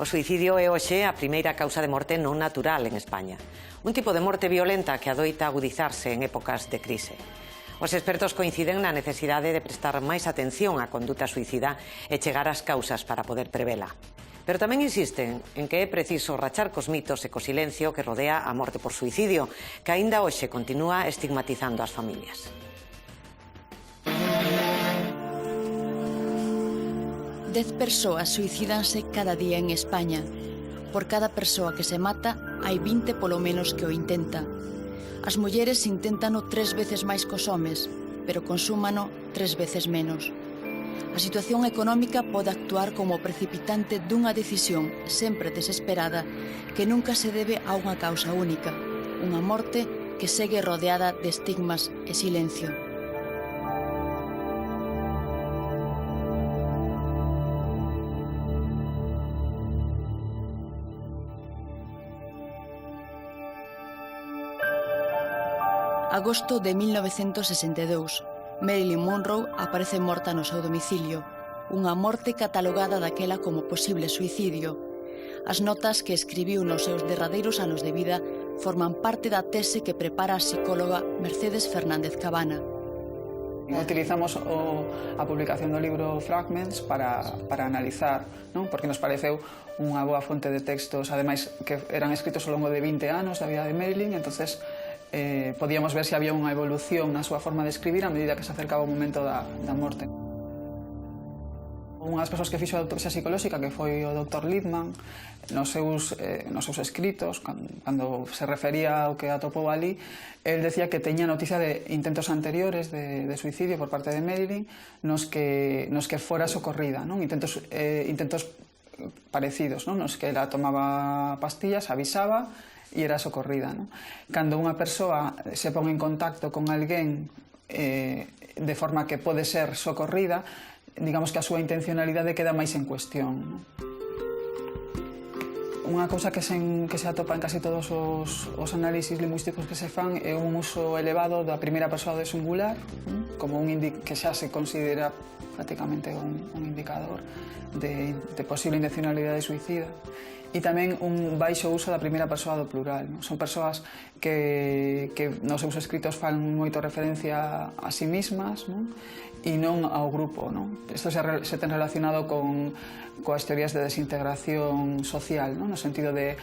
O suicidio é hoxe a primeira causa de morte non natural en España. Un tipo de morte violenta que adoita agudizarse en épocas de crise. Os expertos coinciden na necesidade de prestar máis atención á conduta suicida e chegar ás causas para poder prevela. Pero tamén insisten en que é preciso rachar cos mitos e co silencio que rodea a morte por suicidio, que aínda hoxe continúa estigmatizando as familias. 10 persoas suicídanse cada día en España. Por cada persoa que se mata, hai 20 polo menos que o intenta. As mulleres inténtano 3 veces máis cos homes, pero consúmano 3 veces menos. A situación económica pode actuar como precipitante dunha decisión sempre desesperada que nunca se debe a unha causa única, unha morte que segue rodeada de estigmas e silencio. Agosto de 1962. Marilyn Monroe aparece morta no seu domicilio. Unha morte catalogada daquela como posible suicidio. As notas que escribiu nos seus derradeiros anos de vida forman parte da tese que prepara a psicóloga Mercedes Fernández Cabana. Utilizamos a publicación do libro Fragments para analizar, non? Porque nos pareceu unha boa fonte de textos, ademais que eran escritos ao longo de 20 anos da vida de Marilyn, entonces podíamos ver se había unha evolución na súa forma de escribir a medida que se acercaba o momento da morte. Unha das persoas que fixo a autopsia psicolóxica, que foi o Dr. Lippmann, nos seus escritos, cando se refería ao que atopou ali, el decía que teña noticia de intentos anteriores de suicidio por parte de Marilyn nos que fora socorrida, non? Intentos parecidos, non? Nos que ela tomaba pastillas, avisaba e era socorrida, non? Cando unha persoa se pon en contacto con alguén de forma que pode ser socorrida, digamos que a súa intencionalidade queda máis en cuestión, non? Unha cousa que se atopa en casi todos os análisis lingüísticos que se fan é un uso elevado da primeira persoa do singular, como que xa se considera prácticamente un indicador de posible intencionalidade suicida. E tamén un baixo uso da primeira persoa do plural. Son persoas que nos seus escritos fan moito referencia a sí mismas, e non ao grupo. Isto se ten relacionado coas teorías de desintegración social, no sentido de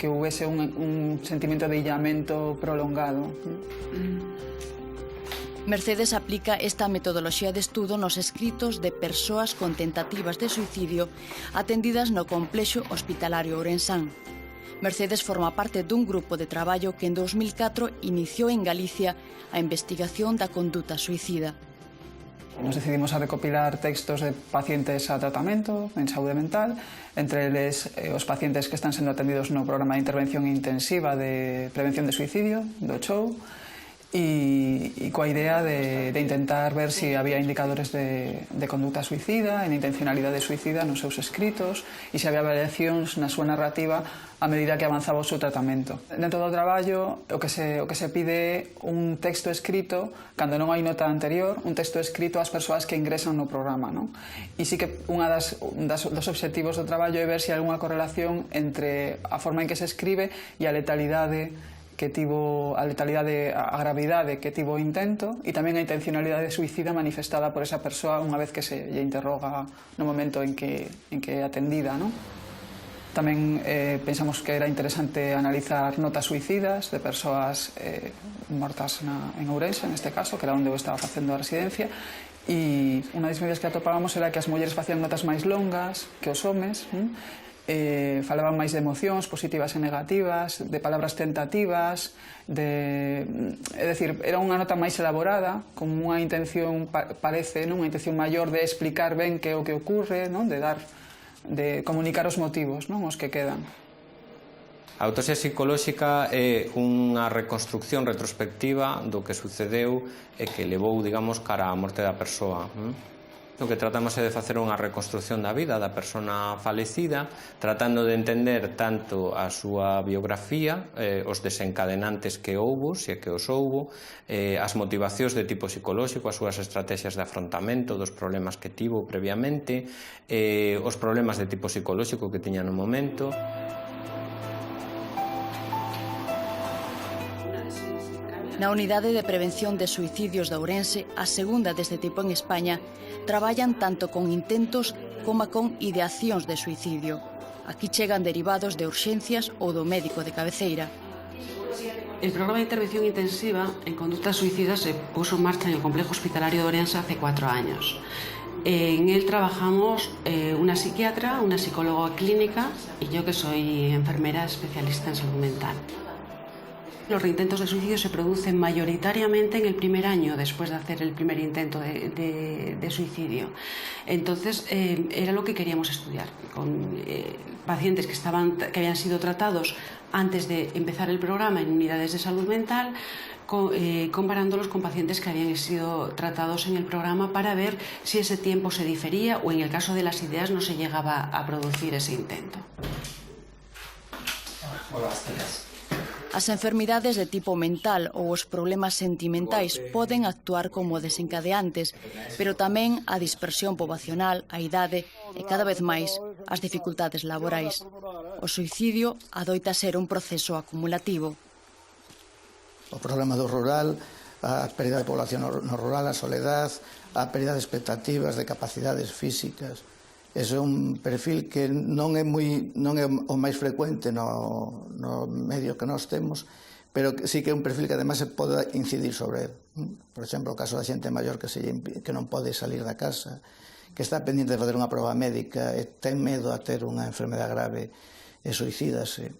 que houvese un sentimento de illamento prolongado. Mercedes aplica esta metodoloxía de estudo nos escritos de persoas con tentativas de suicidio atendidas no complexo hospitalario ourensán. Mercedes forma parte dun grupo de traballo que en 2004 iniciou en Galicia a investigación da conduta suicida. Nos decidimos a recopilar textos de pacientes a tratamento en saúde mental, entre eles os pacientes que están sendo atendidos no programa de intervención intensiva de prevención de suicidio, do CHOU, e coa idea de intentar ver se había indicadores de conduta suicida e de intencionalidade suicida nos seus escritos e se había variacións na súa narrativa a medida que avanzaba o seu tratamento. Dentro do traballo, o que se pide é un texto escrito, cando non hai nota anterior, un texto escrito ás persoas que ingresan no programa, non? E sí que un dos obxectivos do traballo é ver se hai algunha correlación entre a forma en que se escribe e a letalidade que tivo, a gravidade que tivo o intento e tamén a intencionalidade suicida manifestada por esa persoa unha vez que se lle interroga no momento en que é atendida, non? Tamén pensamos que era interesante analizar notas suicidas de persoas mortas en Ourense, neste caso, que era onde eu estaba facendo a residencia, e unha das medidas que atopábamos era que as mulleres facían notas máis longas que os homes, falaban máis de emocións positivas e negativas, de palabras tentativas, é dicir, era unha nota máis elaborada, con unha intención, parece, unha intención maior de explicar ben que é o que ocorre, de comunicar os motivos, os que quedan. A autopsia psicolóxica é unha reconstrucción retrospectiva do que sucedeu e que levou, digamos, cara á morte da persoa. O que tratamos é de facer unha reconstrucción da vida da persona falecida, tratando de entender tanto a súa biografía, os desencadenantes que houbo, se é que os houbo, as motivacións de tipo psicolóxico, as súas estrategias de afrontamento dos problemas que tivo previamente, os problemas de tipo psicolóxico que tiña no momento. Na Unidade de Prevención de Suicidios de Ourense, a segunda deste tipo en España, traballan tanto con intentos como con ideacións de suicidio. Aquí chegan derivados de urxencias ou do médico de cabeceira. El programa de intervención intensiva en conductas suicidas se puso en marcha en el complejo hospitalario de Ourense hace 4 años. En él trabajamos una psiquiatra, una psicóloga clínica y yo que soy enfermera especialista en salud mental. Los reintentos de suicidio se producen mayoritariamente en el primer año después de hacer el primer intento de suicidio. Entonces, era lo que queríamos estudiar, con pacientes que habían sido tratados antes de empezar el programa en unidades de salud mental, comparándolos con pacientes que habían sido tratados en el programa para ver si ese tiempo se difería o en el caso de las ideas no se llegaba a producir ese intento. Hola, buenas. As enfermidades de tipo mental ou os problemas sentimentais poden actuar como desencadeantes, pero tamén a dispersión poboacional, a idade e cada vez máis as dificultades laborais. O suicidio adoita ser un proceso acumulativo. O problema do rural, a pérdida de población no rural, a soledad, a pérdida de expectativas, de capacidades físicas. Ese é un perfil que non é o máis frecuente no medio que nós temos, pero sí que é un perfil que ademais se pode incidir sobre ele. Por exemplo, o caso da xente maior que non pode salir da casa, que está pendiente de fazer unha proba médica e ten medo a ter unha enfermedade grave e suicídase.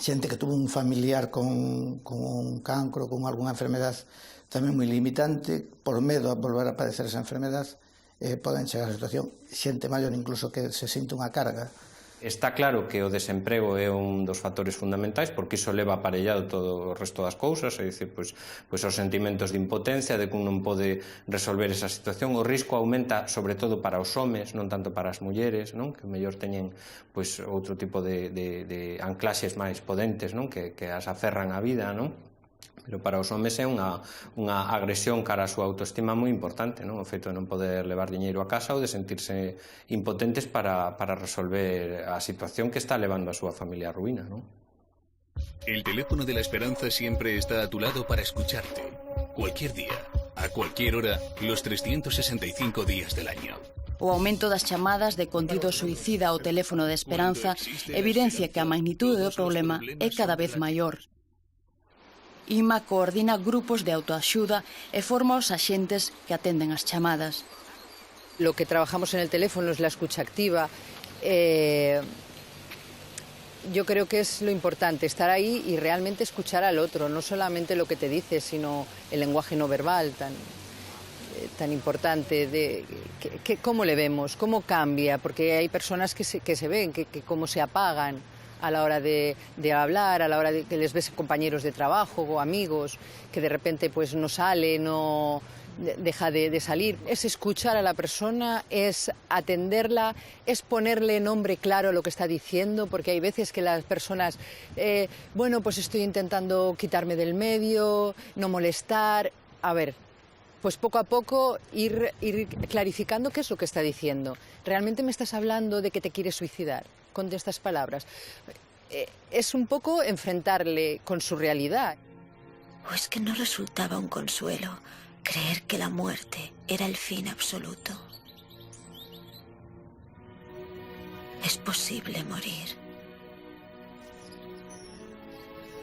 Xente que tuvo un familiar con un cancro, con algunha enfermedade tamén moi limitante, por medo a volver a padecer esa enfermedade, poden chegar a situación, xente maior incluso que se sinte unha carga. Está claro que o desemprego é un dos factores fundamentais porque iso leva aparellado todo o resto das cousas, é dicir, pois os sentimentos de impotencia, de que un non pode resolver esa situación, o risco aumenta sobre todo para os homes, non tanto para as mulleres, non? Que mellor teñen pois outro tipo de anclaxes máis potentes, non? Que as aferran á vida, non? Pero para os homes é unha agresión cara á súa autoestima moi importante, non? O feito de non poder levar diñeiro a casa ou de sentirse impotentes para resolver a situación que está levando a súa familia á ruína, non? El teléfono de la esperanza siempre está a tu lado para escucharte. Cualquier día, a cualquier hora, los 365 días del año. O aumento das chamadas de contido suicida ao teléfono de esperanza evidencia que a magnitude do problema é cada vez maior. IMA coordina grupos de autoaxuda e forma os axentes que atenden as chamadas. Lo que trabajamos en el teléfono es la escucha activa. Yo creo que es lo importante, estar ahí y realmente escuchar al otro, no solamente lo que te dice, sino el lenguaje no verbal tan importante, cómo le vemos, cómo cambia, porque hay personas que se ven, que cómo se apagan a la hora de hablar, a la hora de que les ves compañeros de trabajo o amigos, que de repente pues no sale, no deja de salir. Es escuchar a la persona, es atenderla, es ponerle nombre claro a lo que está diciendo, porque hay veces que las personas, bueno, pues estoy intentando quitarme del medio, no molestar. A ver, pues poco a poco ir clarificando qué es lo que está diciendo. ¿Realmente me estás hablando de que te quieres suicidar con estas palabras? Es un poco enfrentarle con su realidad. ¿O es que no resultaba un consuelo creer que la muerte era el fin absoluto? Es posible morir.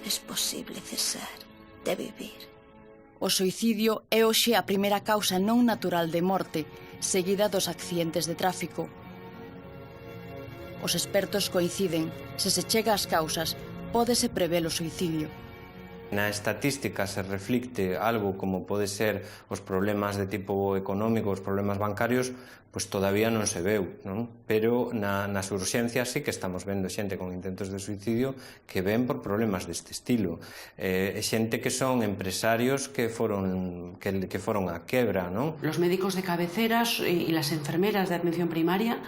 Es posible cesar de vivir. O suicidio é hoxe a primeira causa non natural de morte, seguida dos accidentes de tráfico. Os expertos coinciden, se chega ás causas, pódese prever o suicidio. Na estatística se reflicte algo como pode ser os problemas de tipo económico, os problemas bancarios, pois todavía non se veu, non? Pero nas urxencias sí que estamos vendo xente con intentos de suicidio que ven por problemas deste estilo. Xente que son empresarios que foron a quebra, non? Los médicos de cabeceras y las enfermeras de atención primaria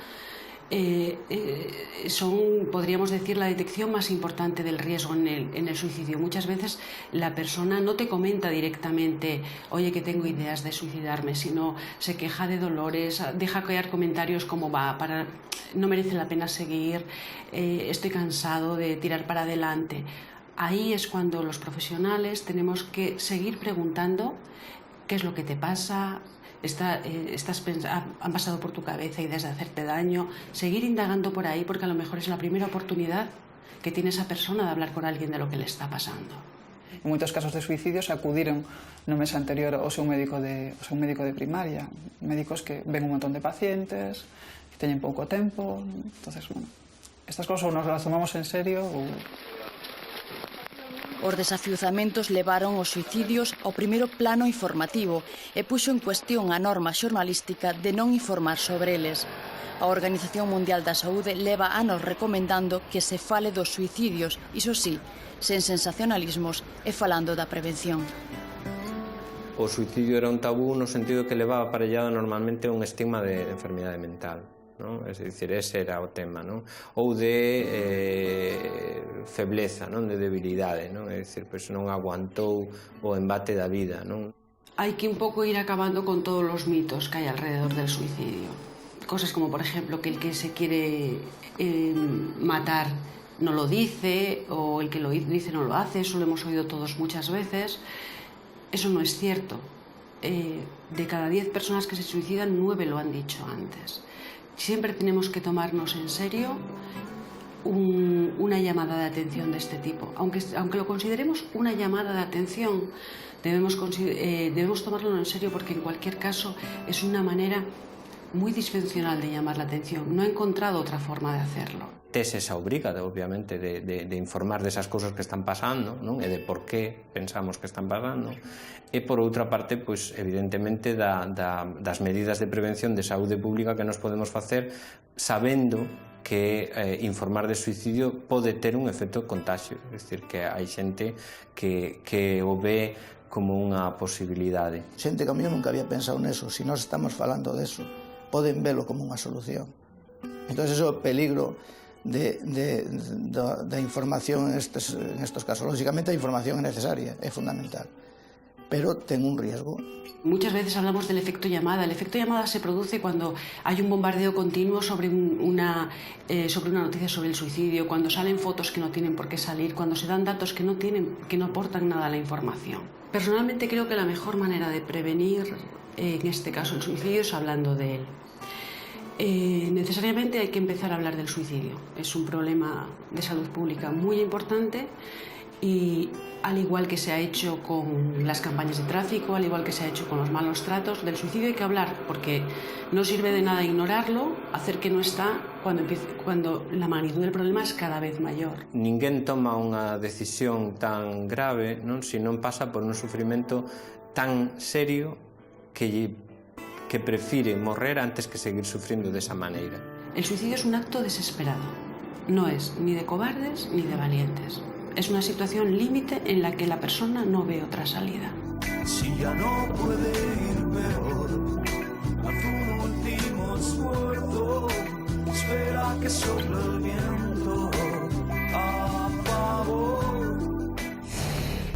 son, podríamos decir, la detección más importante del riesgo en el suicidio. Muchas veces la persona no te comenta directamente, oye, que tengo ideas de suicidarme, sino se queja de dolores, deja caer comentarios como no merece la pena seguir, estoy cansado de tirar para adelante. Ahí es cuando los profesionales tenemos que seguir preguntando qué es lo que te pasa, han pasado por tu cabeza ideas de hacerte daño, seguir indagando por ahí, porque a lo mejor es la primera oportunidad que tiene esa persona de hablar con alguien de lo que le está pasando. En moitos casos de suicidios acudiron no mes anterior ao seu médico de primaria, médicos que ven un montón de pacientes, que teñen pouco tempo, entonces, bueno, estas cosas ou nos las tomamos en serio ou... Os desafiuzamentos levaron os suicidios ao primeiro plano informativo e puxo en cuestión a norma xornalística de non informar sobre eles. A Organización Mundial da Saúde leva anos recomendando que se fale dos suicidios, iso sí, sen sensacionalismos e falando da prevención. O suicidio era un tabú no sentido que levaba aparellado normalmente un estigma de enfermidade mental. Non? É dicir, ese era o tema, non? Ou de febleza, non? De debilidade, non? É dicir, pois non aguantou o embate da vida, non? Hay que un pouco ir acabando con todos los mitos que hay alrededor del suicidio. Cosas como, por ejemplo, que el que se quiere matar no lo dice, o el que lo dice no lo hace, eso lo hemos oído todos muchas veces. Eso no es cierto. De cada 10 personas que se suicidan, 9 lo han dicho antes. Siempre tenemos que tomarnos en serio una llamada de atención de este tipo. Aunque lo consideremos una llamada de atención, debemos tomarlo en serio, porque en cualquier caso es una manera muy disfuncional de llamar la atención. No he encontrado otra forma de hacerlo. Tes esa obriga, obviamente, de informar desas cousas que están pasando, non? E de por qué pensamos que están pasando. E, por outra parte, pois, evidentemente, das medidas de prevención de saúde pública que nos podemos facer sabendo que informar de suicidio pode ter un efecto de contagio. É dicir, que hai xente que o ve como unha posibilidade. Xente que a mí nunca había pensado neso. Si nós estamos falando deso, poden velo como unha solución. Entón, ese é o peligro da información en estos casos. Lógicamente a información é necesaria, é fundamental, pero ten un riesgo. Muchas veces hablamos del efecto llamada. El efecto llamada se produce cuando hay un bombardeo continuo sobre una noticia sobre el suicidio, cuando salen fotos que no tienen por qué salir, cuando se dan datos que no aportan nada a la información. Personalmente creo que la mejor manera de prevenir, en este caso el suicidio, es hablando de él. Necesariamente hay que empezar a hablar del suicidio. Es un problema de salud pública muy importante y, al igual que se ha hecho con las campañas de tráfico, al igual que se ha hecho con los malos tratos, del suicidio hay que hablar, porque no sirve de nada ignorarlo, hacer que no está cuando la magnitud del problema es cada vez mayor. Ninguén toma unha decisión tan grave, non? Se non pasa por un sufrimento tan serio que prefire morrer antes que seguir sufriendo de esa maneira. El suicidio es un acto desesperado. No es ni de cobardes ni de valientes. Es una situación límite en la que la persona no ve otra salida. Si ya no puede ir peor, haz un último esfuerzo, espera que sople el viento.